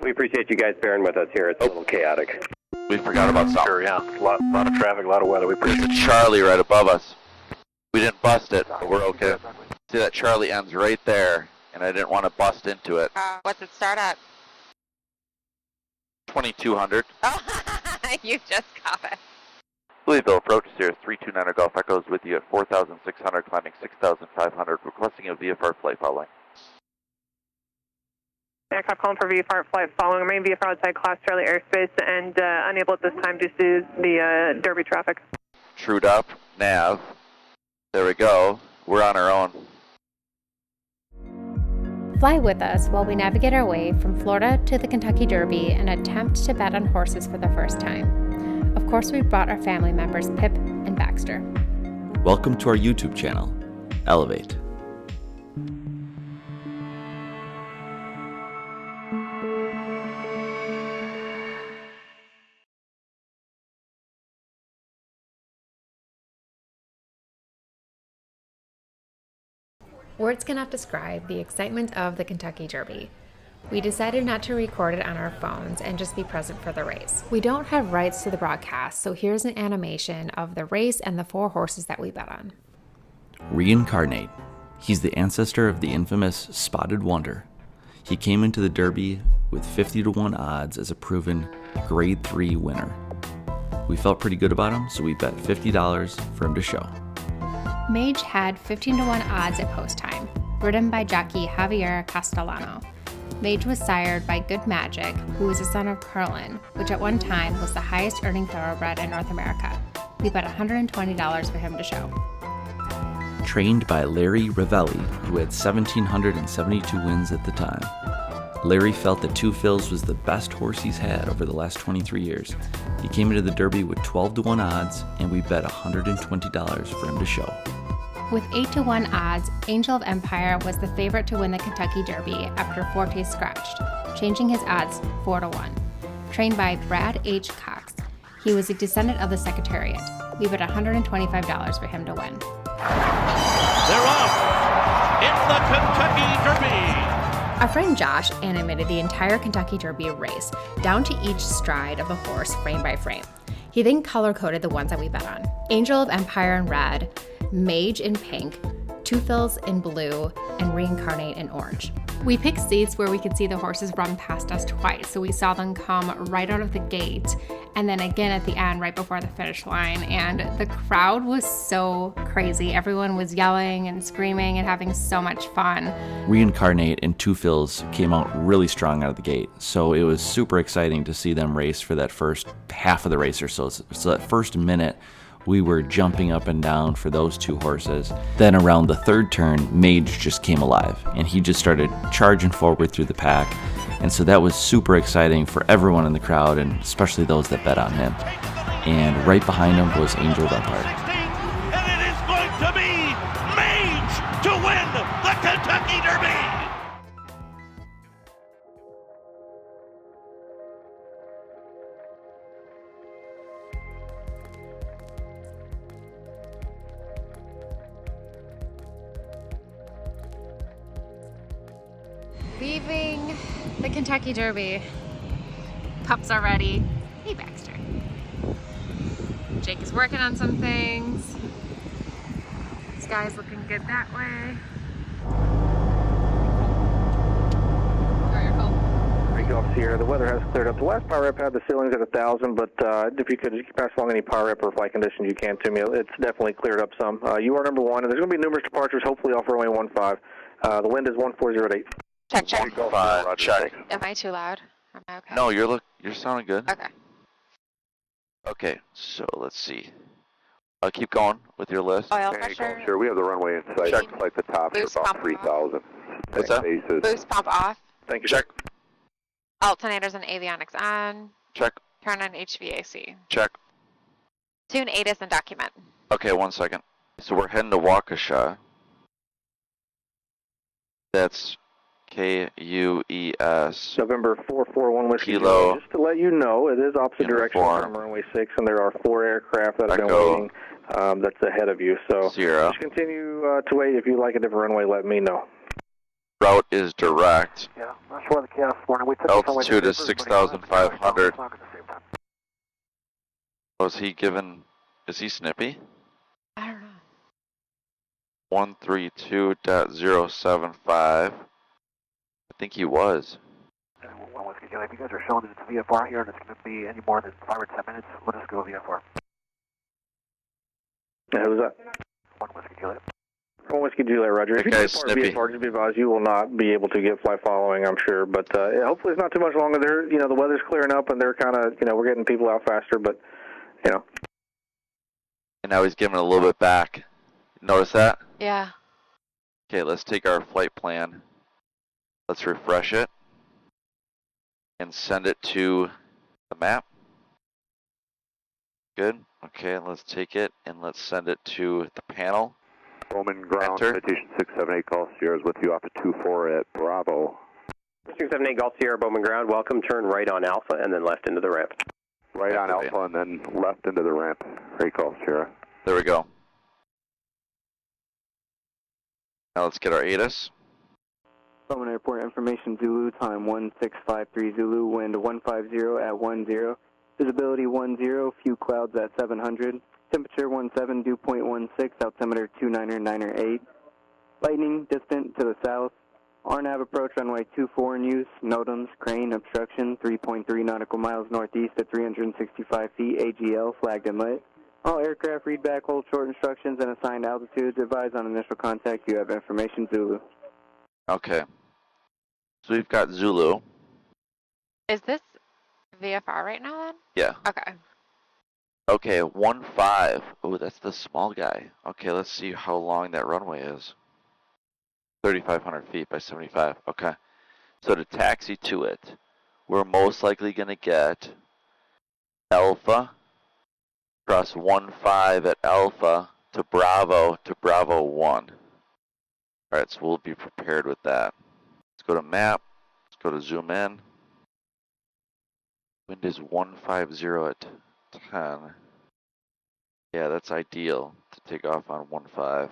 We appreciate you guys bearing with us here. It's a little chaotic. We forgot about something. Sure, yeah. A lot of traffic, a lot of weather. We appreciate There's a Charlie right above us. We didn't bust it, but we're okay. See, that Charlie ends right there, and I didn't want to bust into it. What's it start at? 2200. Oh, you just got it. Louisville approach Cirrus 329 Golf Echoes with you at 4,600, climbing 6,500, requesting a VFR flight following. Aircraft calling for VFR flight following. Main VFR outside Class Charlie Airspace and unable at this time due to the Derby traffic. Trued up, nav. There we go. We're on our own. Fly with us while we navigate our way from Florida to the Kentucky Derby and attempt to bet on horses for the first time. Of course, we brought our family members Pip and Baxter. Welcome to our YouTube channel, Elevate. Words cannot describe the excitement of the Kentucky Derby. We decided not to record it on our phones and just be present for the race. We don't have rights to the broadcast, so here's an animation of the race and the 4 horses that we bet on. Reincarnate. He's the ancestor of the infamous Spotted Wonder. He came into the Derby with 50-1 odds as a proven Grade 3 winner. We felt pretty good about him, so we bet $50 for him to show. Mage had 15-1 odds at post time, ridden by jockey Javier Castellano. Mage was sired by Good Magic, who was a son of Carlin, which at one time was the highest earning thoroughbred in North America. We bet $120 for him to show. Trained by Larry Ravelli, who had 1,772 wins at the time. Larry felt that Two Phils was the best horse he's had over the last 23 years. He came into the Derby with 12-1 odds, and we bet $120 for him to show. With 8-1 odds, Angel of Empire was the favorite to win the Kentucky Derby after Forte scratched, changing his odds 4-1. Trained by Brad H. Cox, he was a descendant of the Secretariat. We bet $125 for him to win. They're off in the Kentucky Derby. Our friend Josh animated the entire Kentucky Derby race, down to each stride of the horse frame by frame. He then color-coded the ones that we bet on. Angel of Empire in red, Mage in pink, Two Phils in blue, and Reincarnate in orange. We picked seats where we could see the horses run past us twice, so we saw them come right out of the gate, and then again at the end right before the finish line, and the crowd was so crazy. Everyone was yelling and screaming and having so much fun. Reincarnate and Two Phils came out really strong out of the gate, so it was super exciting to see them race for that first half of the race or so. So that first minute, we were jumping up and down for those 2 horses. Then around the 3rd turn, Mage just came alive, and he just started charging forward through the pack. And so that was super exciting for everyone in the crowd, and especially those that bet on him. And right behind him was Angel of Empire. And it is going to be Mage to win the Kentucky Derby. Leaving the Kentucky Derby. Pups are ready. Hey, Baxter. Jake is working on some things. Sky's looking good that way. Golf Sierra. The weather has cleared up. The last power rep had the ceilings at 1,000, but if you could pass along any power rep or flight conditions you can to me, it's definitely cleared up some. You are number 1, and there's going to be numerous departures, hopefully off runway 15. The wind is 1408. Check. Check. Am I too loud? Am I okay? No, you're sounding good. Okay. Okay, so let's see. Keep going with your list. Oil pressure. Sure, we have the runway in sight. Check. Flight the top for Boost about pump 3,000. What's that? Bases. Boost pump off. Thank you. Check. Alternators and avionics on. Check. Turn on HVAC. Check. Tune ATIS and document. Okay, 1 second. So we're heading to Waukesha. That's KUES. November 441 Whiskey Kilo. Juliet. Just to let you know, it is opposite direction Uniform. from runway 6, and there are 4 aircraft that have been Echo. waiting that's ahead of you. So Sierra. just continue to wait. If you like a different runway, let me know. Route is direct. Yeah, not sure the chaos morning. We took Altitude is 6,500. Was he given, is he snippy? I don't know. 132.075. I think he was. If you guys are showing that it's VFR here and it's going to be any more than 5 or 10 minutes, let us go VFR. Yeah, who was that? 1 Whiskey Juliet. 1 Whiskey Juliet, Roger. That If you guy's do snippy. VFR, just be advised, you will not be able to get fly following, I'm sure. But yeah, hopefully it's not too much longer. There, the weather's clearing up and they're kind of, we're getting people out faster. But, And now he's giving it a little bit back. Notice that? Yeah. Okay, let's take our flight plan. Let's refresh it. And send it to the map. Good. Okay, let's take it and let's send it to the panel. Bowman ground, Enter. citation 678 Golf Sierra is with you off of 24 at Bravo. 678 Golf Sierra, Bowman ground, welcome, turn right on Alpha and then left into the ramp. Right on Activate. Alpha and then left into the ramp. Great Golf Sierra. There we go. Now let's get our ATIS. Bowman Airport information, Zulu, time 1653 Zulu, wind 150 at 10, visibility 10, few clouds at 700, temperature 17, dew point 16, altimeter 299er8, lightning distant to the south, RNAV approach runway 24 in use, NOTAMs, crane, obstruction 3.3 nautical miles northeast at 365 feet, AGL, flagged and lit. All aircraft read back, hold short instructions and assigned altitudes, advise on initial contact, you have information, Zulu. Okay. So we've got Zulu. Is this VFR right now then? Yeah. Okay. Okay, 15. Oh, that's the small guy. Okay, let's see how long that runway is. 3,500 feet by 75. Okay. So to taxi to it, we're most likely going to get Alpha, cross 15 at Alpha to Bravo 1. Alright, so we'll be prepared with that. Let's go to map. Let's go to zoom in. Wind is 150 at 10. Yeah, that's ideal to take off on 15.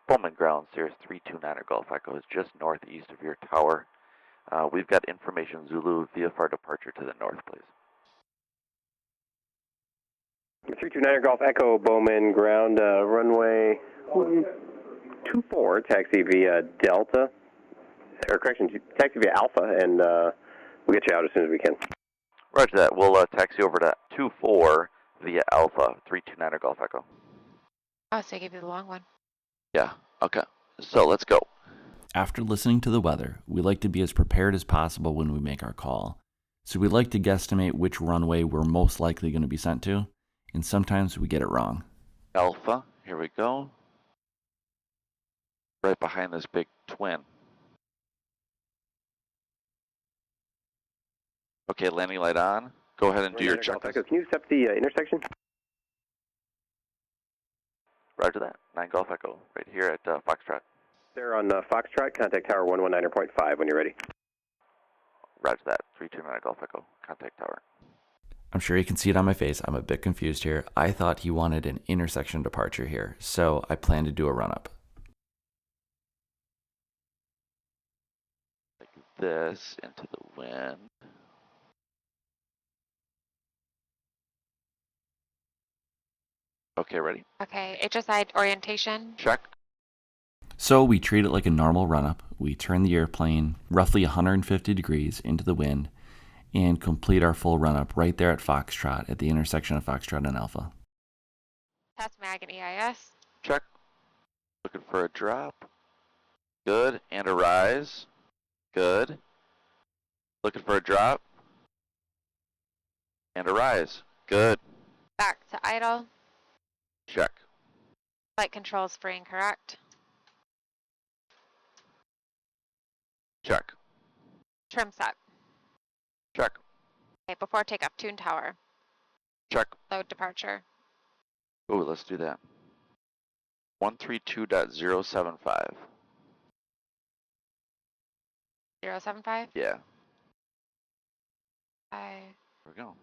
Bowman ground, Cirrus 329er Golf Echo is just northeast of your tower. We've got information Zulu VFR departure to the north, please. 329er Golf Echo, Bowman ground, runway 24, taxi via Delta, or correction, taxi via Alpha, and we'll get you out as soon as we can. Roger that. We'll taxi over to 24 via Alpha, 329er Golf Echo. Oh, so I gave you the long one. Yeah, okay. So let's go. After listening to the weather, we like to be as prepared as possible when we make our call. So we like to guesstimate which runway we're most likely going to be sent to, and sometimes we get it wrong. Alpha, here we go. Right behind this big twin. Okay, landing light on. Go ahead and do your check. Can you accept the intersection? Roger that. 9 Golf Echo, right here at Foxtrot. They're on Foxtrot, contact tower 119.5 when you're ready. Roger that. 329 Golf Echo, contact tower. I'm sure you can see it on my face. I'm a bit confused here. I thought he wanted an intersection departure here, so I plan to do a run-up. Like this, into the wind. Okay, ready? Okay, HSI orientation. Check. So we treat it like a normal run-up. We turn the airplane roughly 150 degrees into the wind and complete our full run-up right there at Foxtrot, at the intersection of Foxtrot and Alpha. Test mag and EIS. Check. Looking for a drop. Good. And a rise. Good. Looking for a drop. And a rise. Good. Back to idle. Check. Flight controls free and correct. Check. Trim set. Check. Okay, before takeoff, tune tower. Check. Load departure. Ooh, let's do that. 132.075. 075. Yeah. There we go.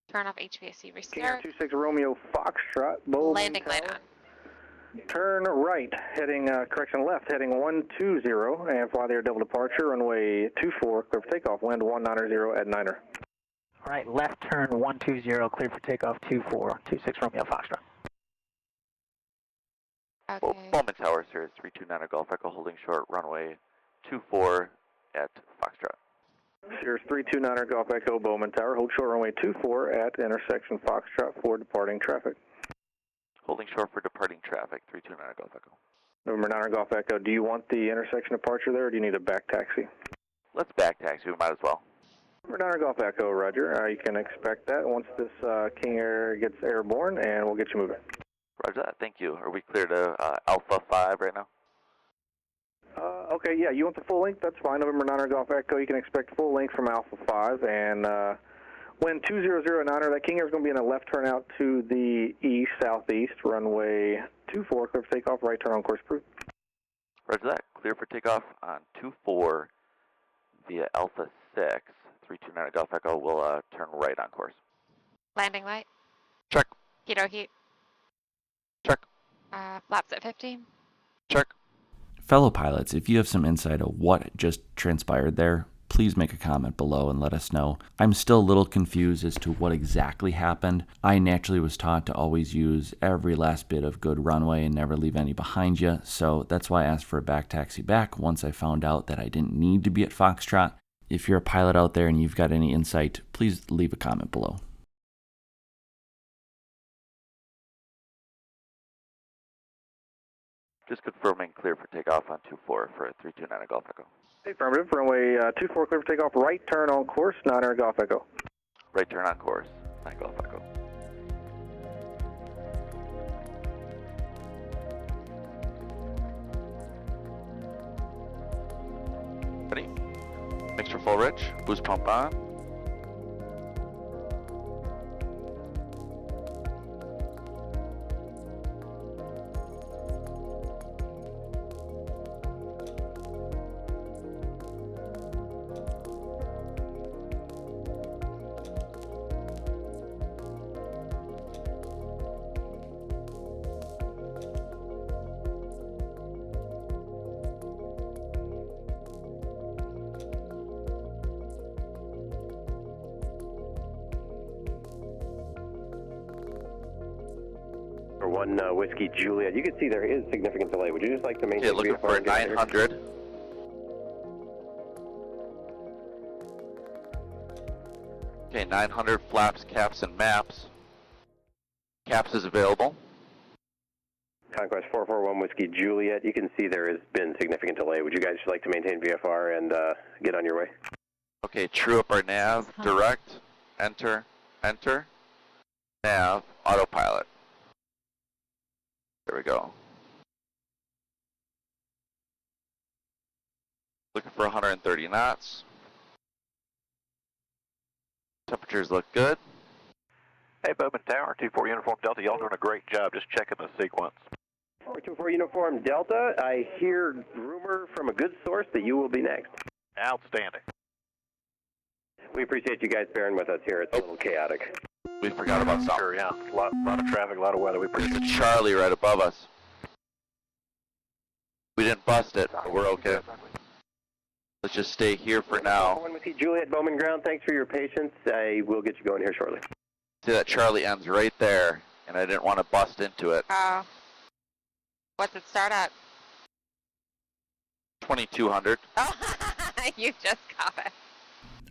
Turn off HVAC restart. 26 Romeo Foxtrot, Bowman Landing light Tower. on. Turn right, heading, left, heading 120, and fly there double departure, runway 24, clear for takeoff, wind 190 at Niner. All right, left turn 120, clear for takeoff 2426 Romeo Foxtrot. Okay. Bowman Tower, Cirrus 329 Golf Echo, holding short, runway 24 at Foxtrot. Cirrus 329 Golf Echo, Bowman Tower, hold short, runway 24 at intersection Foxtrot for departing traffic. Holding short for departing traffic, 329 Golf Echo. November 9 Golf Echo, do you want the intersection departure there, or do you need a back taxi? Let's back taxi, we might as well. November 9 Golf Echo, roger. You can expect that once this King Air gets airborne, and we'll get you moving. Roger that, thank you. Are we clear to Alpha 5 right now? Okay, yeah, you want the full length? That's fine. November 9 Golf Echo, you can expect full length from Alpha 5, and when 200 that King Air is going to be in a left turn out to the east, southeast, runway 24, clear for takeoff, right turn on course approved. Roger that, clear for takeoff on 24 via Alpha 6, 329 Golf Echo, will turn right on course. Landing light. Check. Keto heat. Check. Flaps at 15. Check. Fellow pilots, if you have some insight of what just transpired there, please make a comment below and let us know. I'm still a little confused as to what exactly happened. I naturally was taught to always use every last bit of good runway and never leave any behind you, so that's why I asked for a back taxi back once I found out that I didn't need to be at Foxtrot. If you're a pilot out there and you've got any insight, please leave a comment below. Just confirming clear for takeoff on 24 for 329 Golf Echo. Affirmative, runway 24, clear for takeoff, right turn on course, 9 Golf Echo. Right turn on course, 9 Golf Echo. Ready? Mixture full rich, boost pump on. For 1 Whiskey Juliet, you can see there is significant delay. Would you just like to maintain? Okay, looking for 900. Okay, 900 flaps, caps, and maps. Caps is available. Conquest 441 Whiskey Juliet, you can see there has been significant delay. Would you guys like to maintain VFR and get on your way? Okay, true up our nav, direct, enter, nav, autopilot. There we go. Looking for 130 knots. Temperatures look good. Hey, Bowman Tower, 24 Uniform Delta, y'all doing a great job just checking the sequence. 24 Uniform Delta, I hear rumor from a good source that you will be next. Outstanding. We appreciate you guys bearing with us here. It's a little chaotic. We forgot about something. Sure, yeah. A lot of traffic, a lot of weather. We appreciate There's a Charlie right above us. We didn't bust it, but we're okay. Let's just stay here for now. One with you, Juliet, Bowman Ground. Thanks for your patience. I will get you going here shortly. See, that Charlie ends right there, and I didn't want to bust into it. What's it start at? 2200. Oh, you just got it.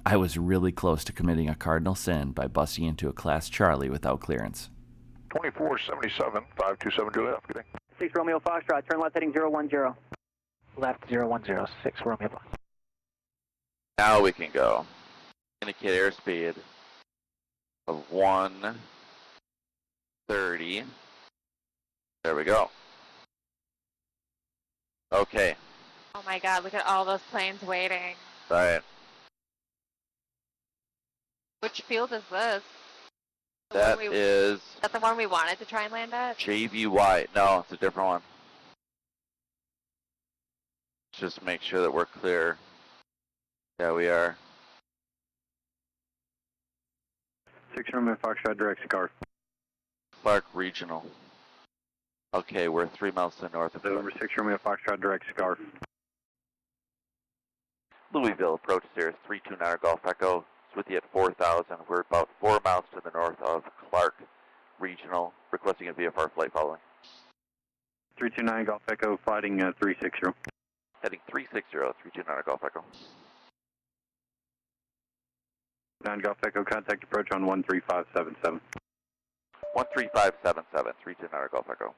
I was really close to committing a cardinal sin by busting into a Class Charlie without clearance. 2477, 527 Juliet. Good day. 6 Romeo Foxtrot, turn left heading 010. Left 010, 6 Romeo Foxtrot. Now we can go. Indicate airspeed of 130. There we go. Okay. Oh my god, look at all those planes waiting. Right. Which field is this? That is... That's the one we wanted to try and land at? JVY. No, it's a different one. Just make sure that we're clear. Yeah, we are. 6 Romeo Foxtrot, direct to Clark. Clark Regional. Okay, we're 3 miles to the north of November 6 Romeo Foxtrot, direct Scarf. Louisville approach Cirrus 329 Golf Echo. It's with you at 4,000. We're about 4 miles to the north of Clark Regional, requesting a VFR flight following. 329 Golf Echo, flighting 360. Heading 360, 329 Golf Echo. 9 Golf Echo, contact approach on 13577. 13577, 329 Golf Echo.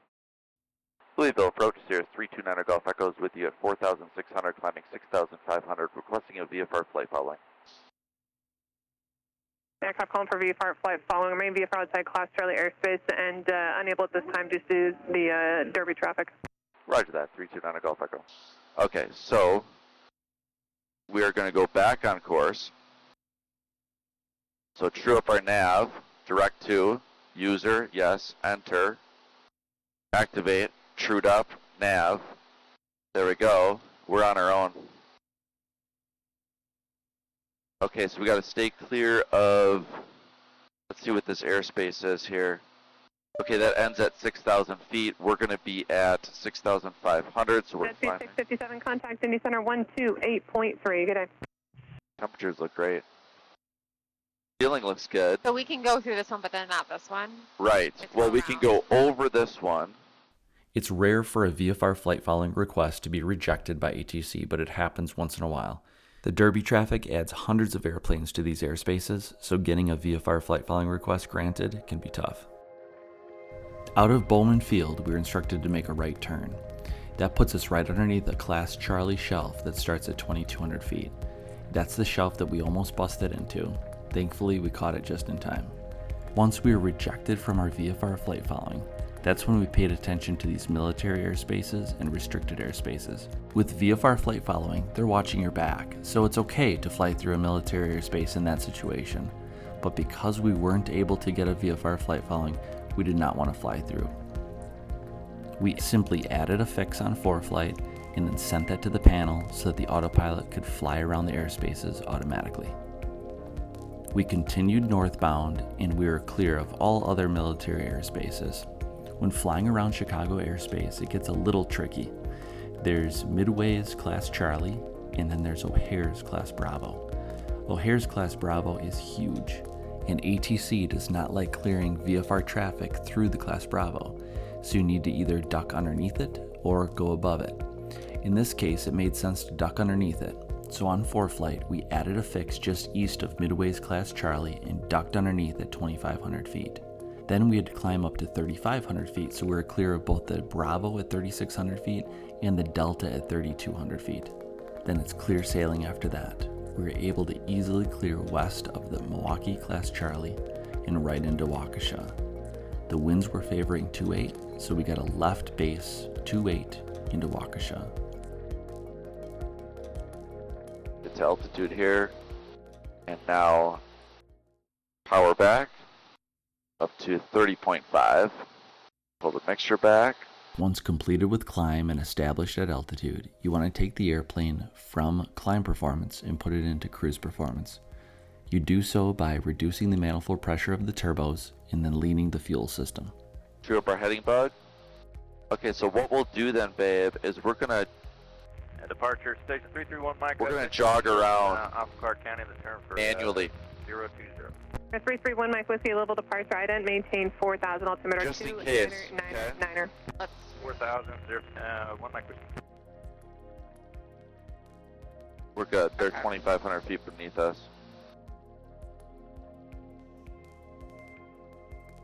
Louisville approach Cirrus 329 Golf Echo is with you at 4,600, climbing 6,500, requesting a VFR flight following. Aircraft calling for VFR flight following. Remain VFR outside Class Charlie Airspace and unable at this time due to the Derby traffic. Roger that, 329 Golf Echo. Okay, so we are going to go back on course. So true up our nav, direct to, user, yes, enter, activate, trued up, nav. There we go, we're on our own. Okay, so we got to stay clear of, let's see what this airspace is here. Okay, that ends at 6,000 feet. We're going to be at 6,500, so we're flying. 657, contact Indy Center 128.3. Good day. Temperatures look great. Ceiling looks good. So we can go through this one, but then not this one? Right. Well, we can go over this one. It's rare for a VFR flight following request to be rejected by ATC, but it happens once in a while. The Derby traffic adds hundreds of airplanes to these airspaces, so getting a VFR flight following request granted can be tough. Out of Bowman Field, we were instructed to make a right turn. That puts us right underneath a Class Charlie shelf that starts at 2,200 feet. That's the shelf that we almost busted into. Thankfully, we caught it just in time. Once we were rejected from our VFR flight following, that's when we paid attention to these military airspaces and restricted airspaces. With VFR flight following, they're watching your back, so it's okay to fly through a military airspace in that situation. But because we weren't able to get a VFR flight following, we did not want to fly through. We simply added a fix on ForeFlight and then sent that to the panel so that the autopilot could fly around the airspaces automatically. We continued northbound and we were clear of all other military airspaces. When flying around Chicago airspace, it gets a little tricky. There's Midway's Class Charlie, and then there's O'Hare's Class Bravo. O'Hare's Class Bravo is huge, and ATC does not like clearing VFR traffic through the Class Bravo, so you need to either duck underneath it or go above it. In this case, it made sense to duck underneath it, so on ForeFlight, we added a fix just east of Midway's Class Charlie and ducked underneath at 2,500 feet. Then we had to climb up to 3,500 feet, so we were clear of both the Bravo at 3,600 feet and the Delta at 3,200 feet. Then it's clear sailing after that. We were able to easily clear west of the Milwaukee Class Charlie and right into Waukesha. The winds were favoring 2-8, so we got a left base 2-8 into Waukesha. It's altitude here, and now power back up to 30.5. Pull the mixture back. Once completed with climb and established at altitude, you want to take the airplane from climb performance and put it into cruise performance. You do so by reducing the manifold pressure of the turbos and then leaning the fuel system. True up our heading bug. Okay, so what we'll do then, babe, is we're gonna departure station 331 Mike. We're gonna jog around off Clark County, the turn for manually. 020. 331 Mike Whiskey, level departure ident, maintain 4,000 altimeter. Just in case. Niner. Let's 4,000, 1 Mike Whiskey. We're good. They're 2,500 feet beneath us.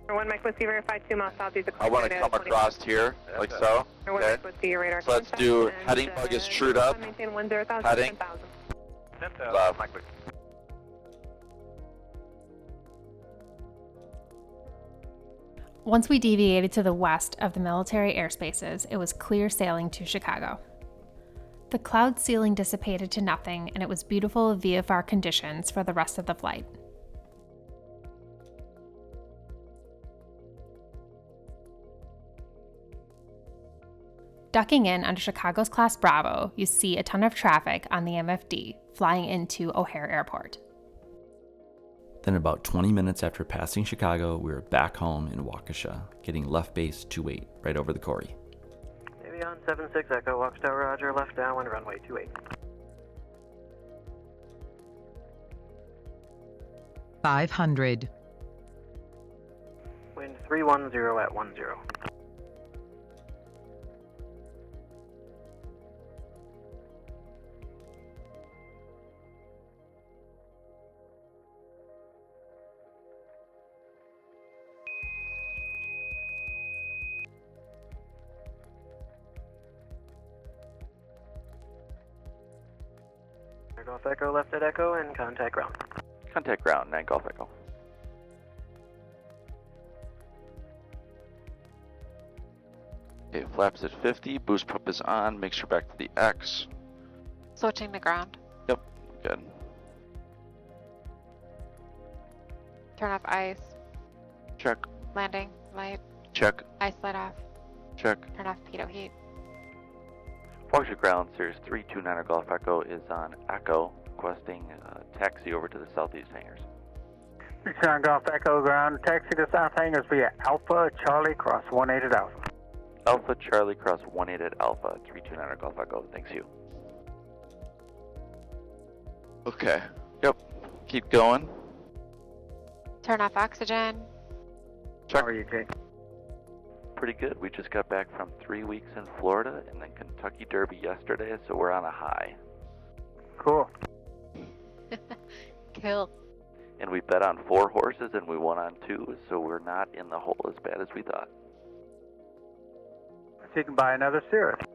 1 Mike Whiskey, verified 2 miles southeast of I want to come across here, like so. Okay. So let's do heading bug is trued up. Maintain 10,000. Heading. 10,000 Mike Whiskey. Once we deviated to the west of the military airspaces, it was clear sailing to Chicago. The cloud ceiling dissipated to nothing, and it was beautiful VFR conditions for the rest of the flight. Ducking in under Chicago's Class Bravo, you see a ton of traffic on the MFD flying into O'Hare Airport. Then about 20 minutes after passing Chicago, we were back home in Waukesha, getting left base 28, right over the Corey. Avion 76 Echo, Walks Tower, Roger, left downwind, runway 28. 500. Wind 310 at 10. Golf Echo, left at Echo, and contact ground. Contact ground, 9 Golf Echo. Okay, flaps at 50, boost pump is on, make sure back to the X. Switching to ground. Yep, good. Turn off ice. Check. Landing, light. Check. Ice light off. Check. Turn off pitot heat. Waukesha ground, Cirrus 329 Golf Echo is on Echo, requesting taxi over to the southeast hangars. 39 Golf Echo ground, taxi to south hangars via Alpha Charlie cross 18 at Alpha. Alpha Charlie cross 18 at Alpha, 329 Golf Echo, thanks you. Okay, yep, keep going. Turn off oxygen. Check. How are you, Jake? Pretty good. We just got back from 3 weeks in Florida and then Kentucky Derby yesterday, so we're on a high. Cool. Cool. And we bet on 4 horses and we won on 2, so we're not in the hole as bad as we thought. So you can buy another Cirrus.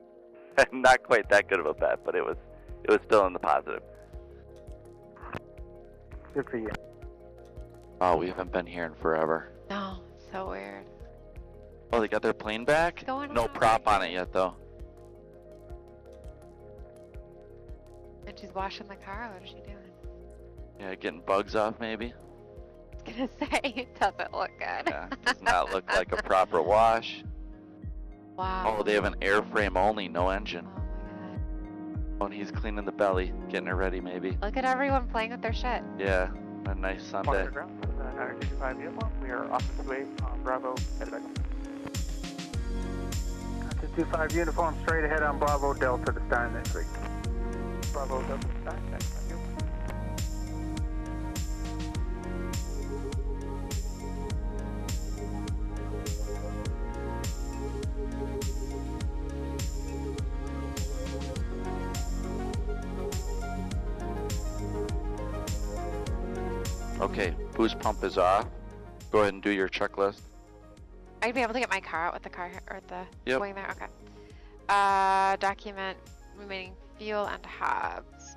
Not quite that good of a bet, but it was still in the positive. Good for you. Oh, we haven't been here in forever. No, so weird. Oh, they got their plane back? What's going No on? prop on it yet, though. And she's washing the car. What is she doing? Yeah, getting bugs off, maybe? I was gonna say, it doesn't look good. Yeah, does not look like a proper wash. Wow. Oh, they have an airframe only, no engine. Oh my god. Oh, and he's cleaning the belly, getting it ready, maybe. Look at everyone playing with their shit. Yeah, a nice Sunday. Ground, 925 uniform. We are off the way on Bravo, headed back. 25 uniform, straight ahead on Bravo Delta to Stein next week. Bravo Delta to Stein, thank you. Okay, boost pump is off. Go ahead and do your checklist. I'd be able to get my car out with the car or the Yep. wing there. Okay. Document remaining fuel and hubs.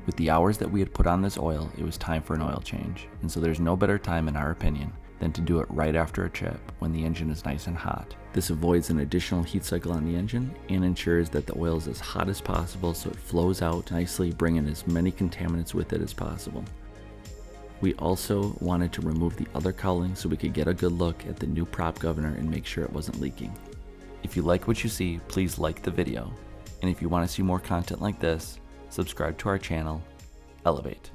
With the hours that we had put on this oil, it was time for an oil change, and so there's no better time in our opinion than to do it right after a trip when the engine is nice and hot. This avoids an additional heat cycle on the engine and ensures that the oil is as hot as possible so it flows out nicely, bringing as many contaminants with it as possible. We also wanted to remove the other cowling so we could get a good look at the new prop governor and make sure it wasn't leaking. If you like what you see, please like the video. And if you want to see more content like this, subscribe to our channel, Elevate.